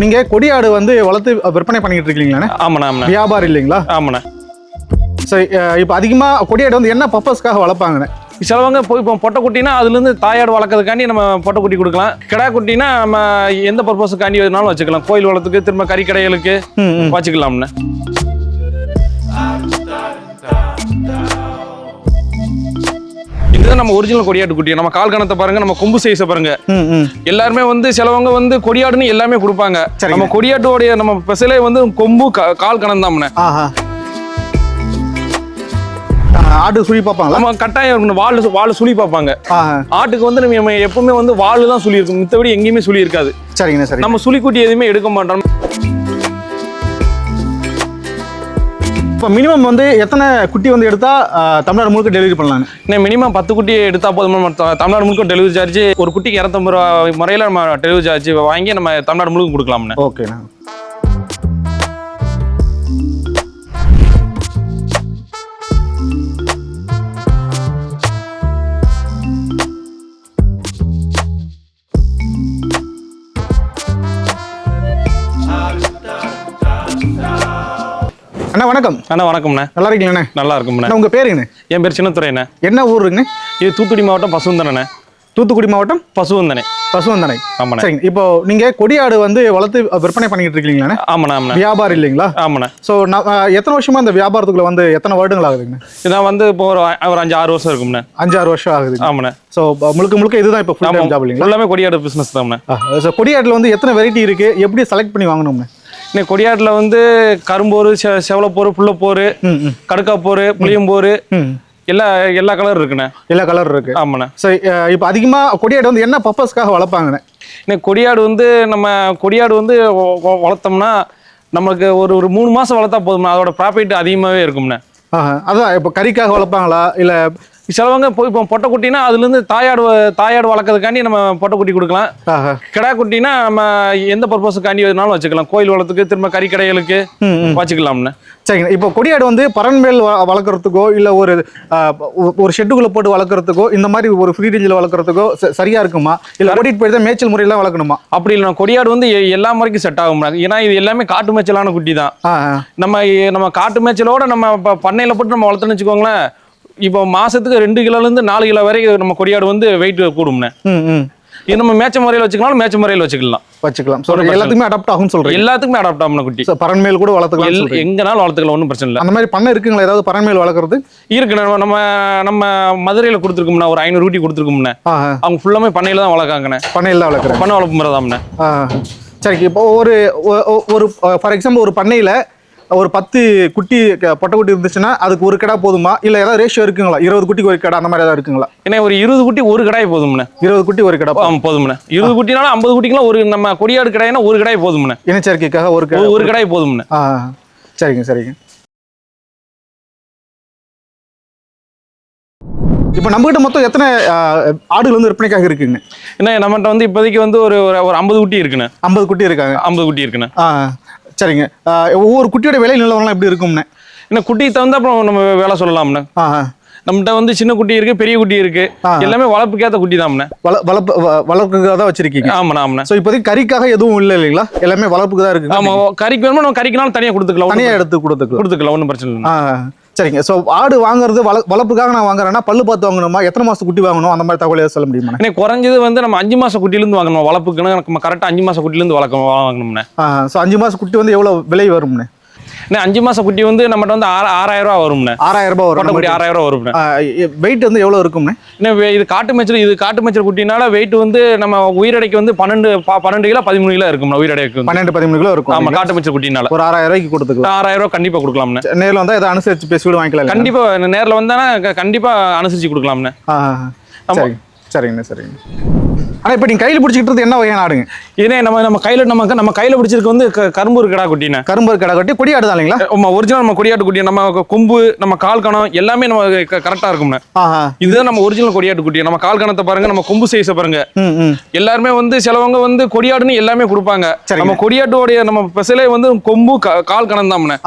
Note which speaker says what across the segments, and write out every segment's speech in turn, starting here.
Speaker 1: நீங்க கொடியாடு வந்து வளர்த்து விற்பனை பண்ணிட்டு இருக்கீங்களா?
Speaker 2: ஆமாண்ணா. ஆமாண்ணா.
Speaker 1: வியாபாரம் இல்லைங்களா?
Speaker 2: ஆமாண்ணா.
Speaker 1: சரி, இப்போ அதிகமா கொடியாடு வந்து என்ன பர்பஸ்க்காக வளர்ப்பாங்கண்ணே?
Speaker 2: சிலவங்க போய் இப்போ பொட்டை குட்டினா அதுலேருந்து தாயாடு வளர்க்கறதுக்காண்டி நம்ம பொட்டை குட்டி கொடுக்கலாம். கிடா குட்டினா நம்ம எந்த பர்பஸுக்காண்டி வேணாலும் வச்சுக்கலாம். கோயில் வளத்துக்கு, திரும்ப கறிக்கடைகளுக்கு வச்சுக்கலாம்ண்ணே. இதுதான் நம்ம ஒரிஜினல் கொடியாட்டு குட்டி. நம்ம கால் கணத்தை பாருங்க, நம்ம கொம்பு சைஸை பாருங்க. எல்லாருமே வந்து சிலவங்க வந்து கொடியாடுன்னு எல்லாமே கொடுப்பாங்க. நம்ம கொடியாட்டோடைய நம்ம ஸ்பெஷலே வந்து கொம்பு கால் கணம் தான்.
Speaker 1: ஆடு சுழி பார்ப்பாங்க.
Speaker 2: நம்ம கட்டாயம் இருக்கணும். வால் சுழி பார்ப்பாங்க. ஆட்டுக்கு வந்து நம்ம எப்பவுமே வந்து வால் தான் சுழி இருக்கும், மித்தபடி எங்கேயுமே சுழி இருக்காது.
Speaker 1: சரிங்கண்ணா. சரி,
Speaker 2: நம்ம சுழி குட்டி எதுவுமே எடுக்க மாட்டோம்.
Speaker 1: இப்போ மினிமம் வந்து எத்தனை குட்டி வந்து எடுத்தா தமிழ்நாடு முழுக்க டெலிவரி பண்ணலாம்?
Speaker 2: மினிமம் 10 குட்டி எடுத்தா போதும். தமிழ்நாடு முழுக்க டெலிவரி சார்ஜ் ஒரு குட்டிக்கு 250 ரூபா முறையில் நம்ம டெலிவரி சார்ஜ் வாங்கி நம்ம தமிழ்நாடு முழுக்க கொடுக்கலாம்ண்ணே.
Speaker 1: ஓகேண்ணா. அண்ணா வணக்கம்.
Speaker 2: அண்ணா வணக்கம்ண்ணே.
Speaker 1: நல்லா இருக்கீங்கண்ணே?
Speaker 2: நல்லா இருக்கும்ண்ணே.
Speaker 1: உங்க பேருங்கண்ணே?
Speaker 2: என் பேர் சின்னத்துறைண்ணே.
Speaker 1: என்ன ஊருங்கண்ணே?
Speaker 2: இது தூத்துக்குடி மாவட்டம் பசுவந்தனண்ணே.
Speaker 1: தூத்துக்குடி மாவட்டம்
Speaker 2: பசுவந்தனை.
Speaker 1: பசுவந்தனை.
Speaker 2: ஆமாண்ணே.
Speaker 1: சரிங்க. இப்போ நீங்க கொடியாடு வந்து வளர்த்து விற்பனை பண்ணிட்டு இருக்கீங்களா?
Speaker 2: ஆமாண்ணா. ஆமாண்ணா.
Speaker 1: வியாபாரம் இல்லைங்களா?
Speaker 2: ஆமாண்ணா.
Speaker 1: ஸோ எத்தனை வருஷமா இந்த வியாபாரத்துக்குள்ள வந்து எத்தனை வருடங்கள் ஆகுதுங்க?
Speaker 2: இதான் வந்து இப்போ ஒரு 5-6 வருஷம் இருக்கும்ண்ணே.
Speaker 1: 5-6 வருஷம் ஆகுது.
Speaker 2: ஆமாண்ணே.
Speaker 1: ஸோ முழுக்க இதுதான் இப்போ ஃபுல் டைம் ஜாப் இல்லைங்களா?
Speaker 2: எல்லாமே கொடியாடு பிசினஸ் தான்ண்ணே.
Speaker 1: ஸோ கொடியாட்டில் வந்து எத்தனை வெரைட்டி இருக்கு, எப்படி செலக்ட் பண்ணி வாங்கணும்ண்ணே?
Speaker 2: இன்னைக்கு கொடியாட்டில் வந்து கரும்போர், செவலப்போர், புள்ளப்போர், கடுக்காப்போர், புளியம்போர், எல்லா கலர் இருக்குண்ணே. எல்லா கலர் இருக்கு. ஆமாண்ணே.
Speaker 1: சரி, இப்போ அதிகமாக கொடியாடு வந்து என்ன பர்பஸ்க்காக வளர்ப்பாங்கண்ணே?
Speaker 2: இன்னைக்கு கொடியாடு வந்து வளர்த்தோம்னா நம்மளுக்கு ஒரு 3 மாதம் வளர்த்தா போதும்ண்ணா. அதோட ப்ராஃபிட் அதிகமாகவே இருக்கும்ண்ணே.
Speaker 1: அதான் இப்போ கறிக்காக வளர்ப்பாங்களா இல்லை?
Speaker 2: சிலவங்க போய் இப்போ பொட்டை குட்டினா அதுலேருந்து தாயாடு வளர்க்கறதுக்காண்டி நம்ம பொட்டை குட்டி கொடுக்கலாம். கிடா குட்டினா நம்ம எந்த பர்பஸுக்காண்டி வேணாலும் வச்சுக்கலாம். கோயில் வளத்துக்கு, திரும்ப கறிக்கடைகளுக்கு வச்சுக்கலாம்ண்ணே.
Speaker 1: சரிங்க. இப்போ கொடியாடு வந்து பரன்மேல் வளர்க்குறதுக்கோ இல்லை ஒரு ஷெட்டுக்குள்ளே போட்டு வளர்க்குறதுக்கோ, இந்த மாதிரி ஒரு ஃப்ரீ ரேஞ்சில் வளர்க்குறதுக்கோ சரியா இருக்குமா? இல்லை ஓடிட்டு போய் தான் மேய்ச்சல் முறையெல்லாம் வளர்க்கணுமா?
Speaker 2: அப்படி இல்லை. கொடியாடு வந்து எல்லா முறைக்கும் செட் ஆகும். ஏன்னா இது எல்லாமே காட்டு மேய்ச்சலான குட்டி தான். நம்ம காட்டு மேய்ச்சலோட நம்ம பண்ணையில் போட்டு நம்ம வளர்த்துன்னு வச்சுக்கோங்களேன், இப்போ மாசத்துக்கு 2 கிலோலேருந்து 4 கிலோ வரைக்கும் நம்ம கொடியாடு வந்து வெயிட் கூடும்ண்ணே. இது நம்ம மேய்ச்ச முறையில் வச்சுக்கலாம், மேய்ச்ச முறையில் வச்சுக்கலாம்.
Speaker 1: எல்லாத்துக்குமே அடாப்ட் ஆகும் சொல்றேன்.
Speaker 2: எல்லாத்துக்குமே அடாப்ட் ஆகும் குட்டி.
Speaker 1: பரன்மேல் கூட வளர்த்துக்கலாம்,
Speaker 2: எங்கனாலும் வளர்த்துக்கலாம், ஒன்றும் பிரச்சனை இல்லை.
Speaker 1: அந்த மாதிரி பண்ண இருக்குங்களா ஏதாவது பரன்மேல் வளர்க்குறது?
Speaker 2: இருக்குண்ணே. நம்ம மதுரையில் கொடுத்துருக்கோம்ண்ணா, ஒரு 500 குட்டி கொடுத்துருக்கோம்ண்ணே. அவங்க ஃபுல்லாமே பண்ணையில் தான் வளர்க்காங்கண்ணே.
Speaker 1: பண்ணையில் தான் வளர்க்குறேன்.
Speaker 2: பண்ணை வளர்ப்பு முறை தான்ண்ணே.
Speaker 1: சரி, இப்போ ஒரு ஃபார் எக்ஸாம்பிள் ஒரு பண்ணையில் ஒரு 10 குட்டி பொட்டை குட்டி இருந்துச்சுன்னா அதுக்கு ஒரு கடா போதுமா? இல்லை ஏதாவது ரேஷியோ இருக்குங்களா? 20 குட்டிக்கு ஒரு கடா அந்த மாதிரி ஏதாவது இருக்குங்களா?
Speaker 2: ஏன்னா ஒரு 20 குட்டி ஒரு கடாய் போதும்ண்ணே.
Speaker 1: 20 குட்டி ஒரு கடா
Speaker 2: போதும்ண்ணே. 20 குட்டினாலும் 50 குட்டிக்கெல்லாம் ஒரு நம்ம கொடியாடு கடாய்னா ஒரு கடாய் போதும்ண்ணே.
Speaker 1: இனச்சேர்க்கைக்காக ஒரு
Speaker 2: கடாய் போதும்ண்ணே.
Speaker 1: சரிங்க. இப்போ நம்மகிட்ட மொத்தம் எத்தனை ஆடுகள் வந்து விற்பனைக்காக இருக்குங்க?
Speaker 2: ஏன்னா நம்மகிட்ட வந்து இப்போதைக்கு வந்து ஒரு 50 குட்டி இருக்குண்ணே.
Speaker 1: 50 குட்டி இருக்காங்க.
Speaker 2: 50 குட்டி இருக்குண்ணே.
Speaker 1: சரிங்க. ஒவ்வொரு குட்டியோட விலை நிலவரம் எப்படி இருக்கும்ண்ணே?
Speaker 2: இன்னும் குட்டிக்கு தகுந்த அப்புறம் நம்ம வேலை சொல்லலாம்ண்ணே. நம்மகிட்ட வந்து சின்ன குட்டி இருக்கு, பெரிய குட்டி இருக்கு, எல்லாமே வளர்ப்புக்கேற்ற குட்டி தான்ண்ணே.
Speaker 1: வளர்ப்புக்காக தான் வச்சிருக்கீங்க?
Speaker 2: ஆமாண்ணா.
Speaker 1: ஸோ இப்போதைக்கு கறிக்காக எதுவும் இல்லை இல்லைங்களா? எல்லாமே வளர்ப்புக்கு தான் இருக்கு.
Speaker 2: ஆமா, கறிக்கு வேணுமோ நம்ம கறிக்குனாலும் தனியாக கொடுத்துக்கலாம்,
Speaker 1: தனியாக எடுத்து கொடுத்துக்கலாம்,
Speaker 2: ஒன்றும் பிரச்சனை இல்லை.
Speaker 1: சரிங்க. ஸோ ஆடு வாங்குறது வளர்ப்புக்காக நான் வாங்குறேன்னா பல்லு பார்த்து வாங்கணுமா? எத்தனை மாசம் குட்டி வாங்கணும்? அந்த மாதிரி தகவல் சொல்ல முடியுமா?
Speaker 2: எனக்கு குறைஞ்சது வந்து நம்ம 5 மாசம் குட்டிலேருந்து வாங்கணும். வளர்ப்புக்குன்னு நம்ம கரெக்டாக 5 மாசம் குட்டிலேருந்து வாங்கணும்ண்ணே.
Speaker 1: ஸோ 5 மாசம் குட்டி வந்து எவ்வளோ விலை வரும்ண்ணே?
Speaker 2: 5 மாசம் குட்டி வந்து நம்மகிட்ட வந்து 6000 ரூபா வரும்ண்ணே.
Speaker 1: 6000 ரூபாய் வரும்.
Speaker 2: 6000 ரூபா வரும்ண்ணே.
Speaker 1: வெயிட் வந்து எவ்வளோ இருக்கும்ண்ணே?
Speaker 2: இது காட்டு மேய்ச்சல் குட்டினால வெயிட் வந்து நம்ம உயிரடைக்கு வந்து 12 கிலோ 13 கிலோ இருக்கும்ண்ணா. உயிரடைக்கு
Speaker 1: 12-13 கிலோ இருக்கும்.
Speaker 2: ஆமா, காட்டு மேய்ச்சல் குட்டினால
Speaker 1: ஒரு 6000 ரூபாய்க்கு கொடுத்துக்கலாம்.
Speaker 2: 6000 ரூபா கண்டிப்பா கொடுக்கலாம்ண்ணே.
Speaker 1: நேரில் வந்தா இதை அனுசரிச்சு பேசி கூட வாங்கிக்கலாம்.
Speaker 2: கண்டிப்பா நேரில் வந்தானா கண்டிப்பா அனுசரிச்சு கொடுக்கலாம்ண்ணே.
Speaker 1: சரிங்க. ஆனால் இப்போ நீங்கள் கையில் பிடிச்சிக்கிட்டு என்ன வகையான ஆடுங்க?
Speaker 2: இதே நம்ம கையில் பிடிச்சிருக்கு வந்து கரும்பூர் கிடா குட்டிண்ணே.
Speaker 1: கரும்பூர் கிடா குட்டி கொடியாடு தான் இல்லைங்களா?
Speaker 2: ஒரிஜினல் நம்ம கொடியாட்டு குட்டி. நம்ம கொம்பு, நம்ம கால் கணம் எல்லாமே நம்ம கரெக்டாக இருக்கும்ண்ணே. இதுதான் நம்ம ஒரிஜினல் கொடியாட்டு குட்டி. நம்ம கால் கணத்தை பாருங்க, நம்ம கொம்பு சைஸை பாருங்க. எல்லாருமே வந்து சிலவங்க வந்து கொடியாடுன்னு எல்லாமே கொடுப்பாங்க. நம்ம கொடியாட்டோடைய நம்ம ஸ்பெஷலே வந்து கொம்பு கால் கணம் தான்ண்ணே.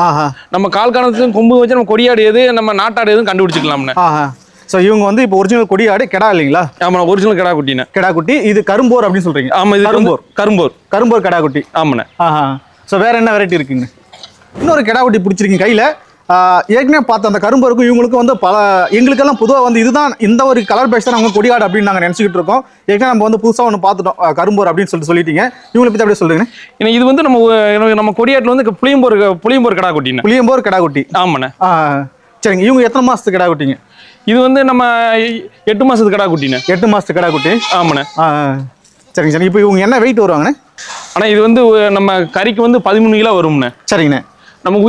Speaker 2: நம்ம கால் கணத்துக்கு கொம்பு வச்சு நம்ம கொடியாடு எது, நம்ம நாட்டாடு எதுவும் கண்டுபிடிச்சிக்கலாம்ண்ணே.
Speaker 1: ஸோ இவங்க வந்து இப்போ ஒரிஜினல் கொடியாடு கெடா இல்லைங்களா?
Speaker 2: ஆமாண்ணா, ஒரிஜினல் கிடா குட்டிண்ணே.
Speaker 1: கெடா குட்டி. இது கரும்போர் அப்படின்னு சொல்றீங்க?
Speaker 2: ஆமா, இது
Speaker 1: கரும்போர். கரும்போர் கெடா குட்டி.
Speaker 2: ஆமாண்ணே.
Speaker 1: ஸோ வேற என்ன வெரைட்டி இருக்குங்க? இன்னொரு கெடா குட்டி பிடிச்சிருக்கீங்க கையில. ஏற்கனவே பார்த்த அந்த கரும்போருக்கும் இவங்களுக்கும் வந்து எங்களுக்கெல்லாம் பொதுவாக வந்து இதுதான் இந்த ஒரு கலர் பேஸ் தான் நம்ம கொடியாடு அப்படின்னு நாங்கள் நினச்சிக்கிட்டு இருக்கோம். ஏற்கனவே நம்ம வந்து புதுசாக ஒன்று பார்த்துட்டோம் கரும்போர் அப்படின்னு சொல்லிட்டீங்க. இவங்களை பற்றி அப்படியே சொல்லுங்க.
Speaker 2: ஏன்னா இது வந்து நம்ம கொடியாட்டில் வந்து புளியம்போர் கிடா குட்டிண்ணே.
Speaker 1: புளியம்போர் கிடா குட்டி.
Speaker 2: ஆமாண்ணே.
Speaker 1: சரிங்க. இவங்க எத்தனை மாதத்துக்கு கிடா குட்டிங்க?
Speaker 2: இது வந்து நம்ம 8 மாசத்துக்கு கிடா குட்டிண்ணே. 8
Speaker 1: மாதத்துக்கு கிடா குட்டி.
Speaker 2: ஆமாண்ணே.
Speaker 1: சரிங்க சரிங்க. இப்போ இவங்க என்ன வெயிட் வருவாங்கண்ணே?
Speaker 2: ஆனால் இது வந்து நம்ம கறிக்கு வந்து 13 கிலோ வரும்ண்ணே.
Speaker 1: சரிங்கண்ணே.
Speaker 2: நம்ம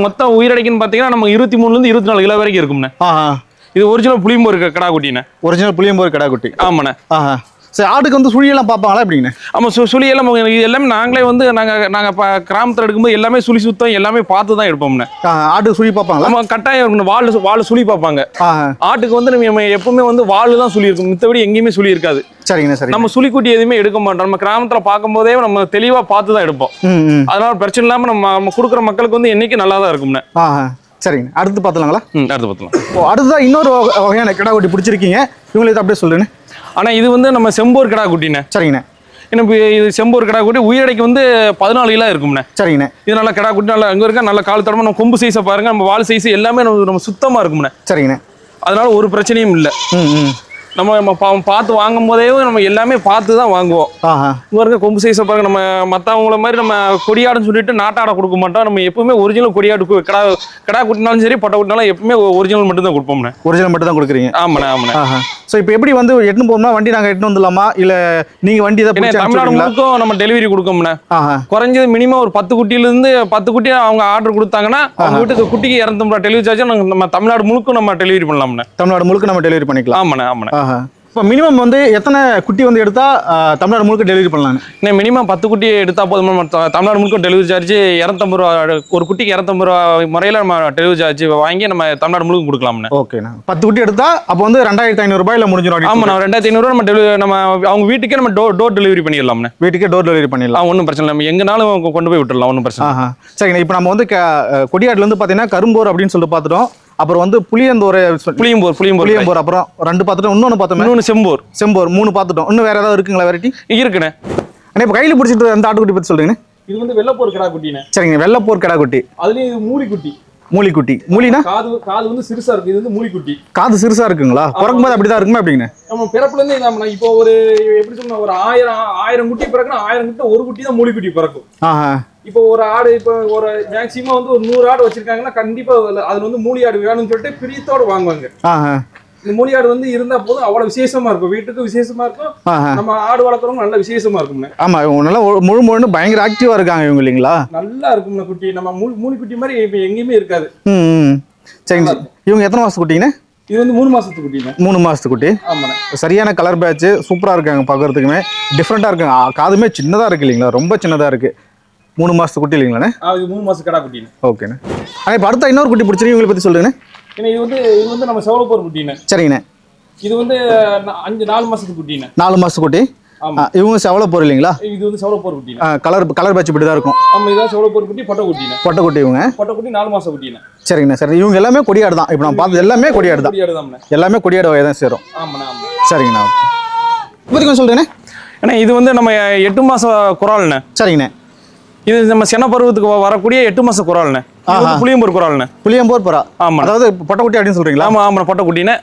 Speaker 2: மொத்தம் உயிரடைக்குன்னு பார்த்தீங்கன்னா நம்ம 23 24 கிலோ வரைக்கும் இருக்கும்ண்ணே. இது ஒரிஜினல் புளியம்போர் கிடா குட்டிண்ணே.
Speaker 1: ஒரிஜினல் புளியம்போர் கிடா குட்டி.
Speaker 2: ஆமாண்ணே.
Speaker 1: சரி, ஆடுக்கு வந்து சுழியெல்லாம் பார்ப்பாங்களா எப்படிங்கண்ணே?
Speaker 2: ஆமாம், சுழியெல்லாம் இது எல்லாமே நாங்களே வந்து நாங்கள் இப்போ கிராமத்தில் எடுக்கும்போது எல்லாமே சுழி சுத்தம் எல்லாமே பார்த்து தான் எடுப்போம்ண்ணே.
Speaker 1: ஆடு சுழி பார்ப்பாங்களா?
Speaker 2: நம்ம கட்டாயம் இருக்கணும். வால் சுழி பார்ப்பாங்க. ஆட்டுக்கு வந்து நம்ம எப்பவுமே வந்து வால் தான் சுழி இருக்கும், மித்தபடி எங்கேயுமே சுழி இருக்காது.
Speaker 1: சரிங்கண்ணா. சரி,
Speaker 2: நம்ம சுழிக்குட்டி எதுவுமே எடுக்க மாட்டோம். நம்ம கிராமத்தில் பார்க்கும்போதே நம்ம தெளிவாக பார்த்து தான் எடுப்போம். அதனால பிரச்சனை இல்லாமல் நம்ம கொடுக்குற மக்களுக்கு வந்து என்னைக்கு நல்லா தான் இருக்கும்ண்ணே.
Speaker 1: சரிங்க. அடுத்து பார்த்துலாங்களா?
Speaker 2: அடுத்து பார்த்துலாம்.
Speaker 1: அடுத்ததான் இன்னொரு வகையான கிடா குட்டி பிடிச்சிருக்கீங்க. இவங்களுக்கு அப்படியே சொல்லுங்க.
Speaker 2: ஆனால் இது வந்து நம்ம செம்போர் கிடா குட்டிண்ணே.
Speaker 1: சரிங்கண்ணே.
Speaker 2: எனக்கு இது செம்போர் கிடா குட்டி உயிரடைக்கு வந்து 14 கிலோ இருக்கும்ண்ணே.
Speaker 1: சரிங்கண்ணே.
Speaker 2: இது நல்லா கிடா குட்டி நல்லா அங்கே இருக்க நல்ல கால் தடவை நம்ம கொம்பு சைஸை பாருங்க, நம்ம வால் சைஸ் எல்லாமே நம்ம சுத்தமாக இருக்கும்ண்ணே.
Speaker 1: சரிங்கண்ணே.
Speaker 2: அதனால ஒரு பிரச்சனையும் இல்லை. நம்ம பார்த்து வாங்கும் போதே நம்ம எல்லாமே பார்த்து தான் வாங்குவோம். இங்கே இருக்க கொம்பு சைஸை பாருங்க. நம்ம மற்றவங்கள மாதிரி நம்ம கொடியாடுன்னு சொல்லிட்டு நாட்டாடை கொடுக்க மாட்டோம். நம்ம எப்பவுமே ஒரிஜினல் கொடியாடு கிடா குட்டினாலும் சரி பொட்டை குட்டினாலும் எப்பவுமே ஒரிஜினல் மட்டும் தான் கொடுப்போம்ண்ணே.
Speaker 1: ஒரிஜினல் மட்டும் தான் கொடுக்குறீங்க?
Speaker 2: ஆமாண்ணே. ஆமாண்ணே.
Speaker 1: ஸோ இப்போ எப்படி வந்து எட்டுன்னு போகணும்னா வண்டி நாங்கள் எட்டுன்னு வந்துடலாமா, இல்லை நீங்கள் வண்டி தான்?
Speaker 2: தமிழ்நாடு முழுக்கும் நம்ம டெலிவரி கொடுக்கோம்ண்ணே. குறைஞ்சது மினிமம் ஒரு 10 குட்டியிலேருந்து 10 குட்டி அவங்க ஆர்டர் கொடுத்தாங்கன்னா அவங்க வீட்டுக்கு குட்டிக்கு 250 ரூபா டெலிவரி சார்ஜ் நம்ம தமிழ்நாடு முழுக்க நம்ம டெலிவரி பண்ணலாம்ண்ணே.
Speaker 1: தமிழ்நாடு முழுக்க நம்ம டெலிவரி பண்ணிக்கலாம்?
Speaker 2: ஆமாண்ணே. ஆமாண்ணே.
Speaker 1: இப்போ மினிமம் வந்து எத்தனை குட்டி வந்து எடுத்தால் தமிழ்நாடு முழுக்க டெலிவரி பண்ணலாங்க?
Speaker 2: மினிமம் 10 குட்டி எடுத்தால் போதும். தமிழ்நாடு முழுக்க டெலிவரி சார்ஜ் 250 ரூபா. ஒரு குட்டிக்கு 250 ரூபா முறையில் நம்ம டெலிவரி சார்ஜ் வாங்கி நம்ம தமிழ்நாடு முழுக்க கொடுக்கலாம்ண்ணே.
Speaker 1: ஓகேண்ணா. 10 குட்டி எடுத்தால் அப்போ வந்து 2500 ரூபாயில் முடிஞ்சிடும்?
Speaker 2: ஆமாம், 2500 நம்ம அவங்க வீட்டுக்கே நம்ம டோர் டெலிவரி பண்ணிடலாம்ண்ணே.
Speaker 1: வீட்டுக்கே டோர் டெலிவரி பண்ணிடலாம்?
Speaker 2: ஒன்றும் பிரச்சனை இல்லை. நம்ம எங்கேனாலும் கொண்டு போய் விட்டுடலாம், ஒன்றும் பிரச்சனை.
Speaker 1: சரிங்கண்ணா. இப்போ நம்ம வந்து கொடியாட்டில் வந்து பார்த்தீங்கன்னா கரும்போர் அப்படின்னு சொல்லிட்டு பார்த்துட்டோம். அப்புறம் வந்து புளியம்போர் அப்புறம் 2 பார்த்துட்டோம். இன்னொன்று பார்த்தோம்.
Speaker 2: இன்னொன்று செம்போர் 3
Speaker 1: பார்த்துட்டோம். இன்னும் வேற ஏதாவது இருக்குங்களா வெரைட்டி?
Speaker 2: இருக்குண்ணே.
Speaker 1: அண்ணா இப்போ கையில் பிடிச்சிட்டு அந்த ஆட்டுக்குட்டி பற்றி சொல்லுங்க.
Speaker 2: இது வந்து வெள்ளைப்போர் கிடா குட்டிண்ணே.
Speaker 1: சரிங்க. வெள்ளைப்போர் கிடா குட்டி.
Speaker 2: அதுலேயும் இது மூலிக்குட்டி.
Speaker 1: மூலினா
Speaker 2: காது வந்து சிறுசா இருக்கு. இது வந்து மூலிக்குட்டி.
Speaker 1: காது சிறுசா இருக்குங்களா? பிறக்கும் போது அப்படிதான் இருக்குமா எப்படிங்க?
Speaker 2: நம்ம பிறப்புல இருந்தே இதாம இப்போ ஒரு எப்படி சொன்னா ஒரு 1000 குட்டி பிறக்குன்னா 1000 கிட்ட ஒரு குட்டி தான் மூலிக்குட்டி பிறக்கும். இப்போ ஒரு ஆடு இப்போ ஒரு மேக்சிமம் வந்து ஒரு 100 ஆடு வச்சிருக்காங்கன்னா கண்டிப்பா அதுல வந்து மூலி ஆடு வேணும்னு சொல்லிட்டு பிரியத்தோட வாங்குவாங்க. இந்த மூலி ஆடு வந்து இருந்தா போதும், அவ்வளவு விசேஷமா இருக்கும். வீட்டுக்கு விசேஷமா இருக்கும். நம்ம ஆடு வளர்க்குறவங்க நல்ல விசேஷமா இருக்கும். ஆமா,
Speaker 1: நல்லா முழு பயங்கர ஆக்டிவா இருக்காங்க இவங்க இல்லைங்களா?
Speaker 2: நல்லா இருக்கும் குட்டி. நம்ம மூலி குட்டி மாதிரி இப்ப எங்கேயுமே இருக்காது.
Speaker 1: சரிங்க. இவங்க எத்தனை மாசத்து குட்டிங்கண்ணே?
Speaker 2: இது வந்து 3 மாசத்து குட்டிங்க.
Speaker 1: 3 மாசத்து குட்டி.
Speaker 2: ஆமாண்ணே.
Speaker 1: சரியான கலர் பேட்ச், சூப்பரா இருக்காங்க. பாக்குறதுக்குமே டிஃப்ரெண்டா இருக்காங்க. காதுமே சின்னதா இருக்கு இல்லைங்களா? ரொம்ப சின்னதா இருக்கு. 3 மாசத்து குட்டி இல்லைங்களாண்ணே?
Speaker 2: இது 3 மாசத்து கடா குட்டிண்ணே.
Speaker 1: ஓகேண்ணே. ஆனால் இப்போ அடுத்த இன்னொரு குட்டி பிடிச்சிருக்கு, இவங்களை பற்றி சொல்லுங்கண்ணே.
Speaker 2: ஏன்னா இது வந்து நம்ம செவலப்போர் குட்டிண்ணே.
Speaker 1: சரிங்கண்ணே.
Speaker 2: இது வந்து 4 மாசத்து குட்டிண்ணே.
Speaker 1: 4 மாசத்து குட்டி. இவங்க செவலப்போர் இல்லைங்களா?
Speaker 2: இது வந்து செவலப்போர் குட்டி.
Speaker 1: கலர் பேட்ச் இப்படி தான் இருக்கும்.
Speaker 2: ஆமா, இதான் செவலப்போர் குட்டி. பொட்டை குட்டிண்ணே.
Speaker 1: பொட்டை குட்டி. இவங்க
Speaker 2: பொட்டை குட்டி 4 மாசம் குட்டிண்ணே.
Speaker 1: சரிங்கண்ணா. சரி, இவங்க எல்லாமே கொடியாடு தான். இப்போ நான் பார்த்தது எல்லாமே கொடியாடு தான். எல்லாமே கொடியாடு வகை தான் சேரும்.
Speaker 2: ஆமாண்ணா.
Speaker 1: சரிங்கண்ணா. இப்போதைக்கு கொஞ்சம் சொல்லுங்கண்ணே.
Speaker 2: ஏன்னா இது வந்து நம்ம 8 மாசம் குறால்ண்ணே.
Speaker 1: சரிங்கண்ணே.
Speaker 2: இது நம்ம சென பருவத்துக்கு வரக்கூடிய 8 மாசம் குறால்ண்ணே. புளியம்போர் குறால்ண்ணே.
Speaker 1: புளியம்போர் புறா.
Speaker 2: ஆமா,
Speaker 1: அதாவது பொட்டைக்குட்டி அப்படின்னு சொல்றீங்களா?
Speaker 2: ஆமா, பொட்டை குட்டிண்ணே.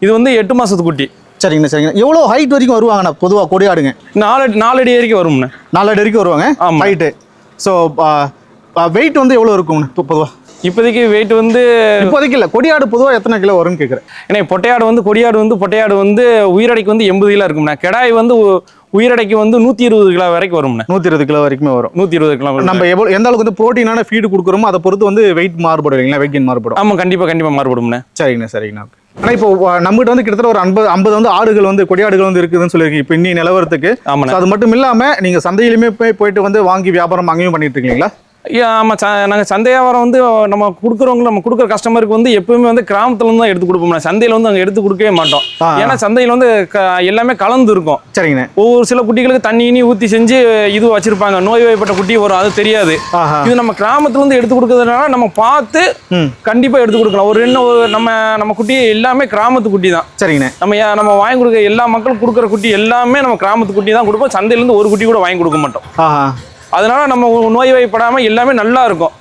Speaker 2: இது வந்து 8 மாசத்து குட்டி.
Speaker 1: சரிங்கண்ணா. சரிங்கண்ணா. எவ்வளோ ஹைட் வரைக்கும் வருவாங்கண்ணா பொதுவாக கொடியாடுங்க?
Speaker 2: 4 அடி வரைக்கும் வரும்ண்ணே.
Speaker 1: 4 அடி வரைக்கும் வருவாங்க ஹைட்டு. ஸோ வெயிட் வந்து எவ்வளோ இருக்கும்ண்ணே பொதுவாக?
Speaker 2: இப்போதைக்கு வெயிட் வந்து
Speaker 1: இப்போதைக்கு இல்லை, கொடியாடு பொதுவாக எத்தனை கிலோ வரும்னு கேட்குறேன்.
Speaker 2: ஏன்னா பொட்டையாடு வந்து உயிரடைக்கு வந்து 80 கிலோ இருக்கும்ண்ணே. கெடாய் வந்து உயிரடைக்கு வந்து 120 கிலோ வரைக்கும் வரும்ண்ணே.
Speaker 1: 120 கிலோ வரைக்குமே வரும்.
Speaker 2: 120 கிலோ. நம்ம
Speaker 1: எந்த அளவுக்கு வந்து ப்ரோட்டீனான ஃபீடு கொடுக்குறோமோ அதை பொறுத்து வந்து வெயிட் மாறுபடும் இல்லைங்களா? வெயிட் கெயின் மாறுபடும்.
Speaker 2: ஆமாம், கண்டிப்பாக மாறுபடும்ண்ணே.
Speaker 1: சரிங்கண்ணா. ஆனால் இப்போ நம்மகிட்ட வந்து கிட்டத்தட்ட ஒரு 50 வந்து ஆடுகள் வந்து கொடியாடுகள் வந்து இருக்குதுன்னு சொல்லியிருக்கீங்க இப்போ இன்னி நிலவரத்துக்கு. அது மட்டும் இல்லாமல் நீங்கள் சந்தையிலுமே போயிட்டு வந்து வாங்கி வியாபாரம் அங்கேயும் பண்ணிட்டு இருக்கீங்களா?
Speaker 2: ஆமாம் நாங்கள் சந்தை வியாபாரம் வந்து நம்ம கொடுக்குற கஸ்டமருக்கு வந்து எப்பவுமே வந்து கிராமத்துலேருந்து தான் எடுத்து கொடுப்போம். சந்தையில் வந்து அங்கே எடுத்து கொடுக்கவே மாட்டோம். ஏன்னா சந்தையில் வந்து எல்லாமே கலந்து இருக்கும்.
Speaker 1: சரிங்கண்ணே.
Speaker 2: ஒவ்வொரு சில குட்டிகளுக்கு தண்ணி ஊற்றி செஞ்சு இது வச்சிருப்பாங்க, நோய்வாய்ப்பட்ட குட்டி வரும், அது தெரியாது. இது நம்ம கிராமத்துலேருந்து எடுத்து கொடுக்கறதுனால நம்ம பார்த்து கண்டிப்பாக எடுத்து கொடுக்கலாம். நம்ம குட்டி எல்லாமே கிராமத்து குட்டி தான்.
Speaker 1: சரிங்கண்ணே.
Speaker 2: நம்ம வாங்கி கொடுக்க எல்லா மக்களும் கொடுக்குற குட்டி எல்லாமே நம்ம கிராமத்து குட்டி தான் கொடுப்போம். சந்தையிலேருந்து ஒரு குட்டி கூட வாங்கி கொடுக்க மாட்டோம். அதனால நம்ம நோய்வாய்ப்படாமல் எல்லாமே நல்லா இருக்கும்.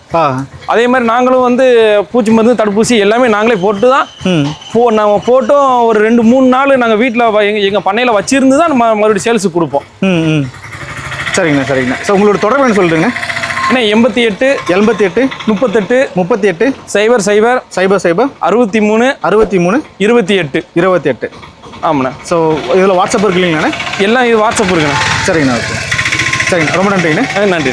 Speaker 2: அதே மாதிரி நாங்களும் வந்து பூச்சி மருந்து தடுப்பூசி எல்லாமே நாங்களே போட்டு தான் நம்ம போட்டோம். ஒரு 2-3 நாள் நாங்கள் வீட்டில் எங்கள் பண்ணையில் வச்சிருந்து தான் நம்ம மறுபடியும் சேல்ஸுக்கு கொடுப்போம்.
Speaker 1: சரிங்கண்ணா சரிங்கண்ணா. ஸோ உங்களோட தொடர்பு சொல்லுங்க.
Speaker 2: அண்ணா 88
Speaker 1: 38
Speaker 2: 38 00
Speaker 1: 00
Speaker 2: 63 28
Speaker 1: 28.
Speaker 2: ஆமாண்ணா.
Speaker 1: ஸோ இதில் வாட்ஸ்அப் இருக்கு இல்லைங்கண்ணா?
Speaker 2: எல்லாம் இது வாட்ஸ்அப் இருக்குண்ணா.
Speaker 1: சரிங்கண்ணா. ஓகே சரிங்க, ரொம்ப நன்றிங்கண்ணா.
Speaker 2: நன்றி.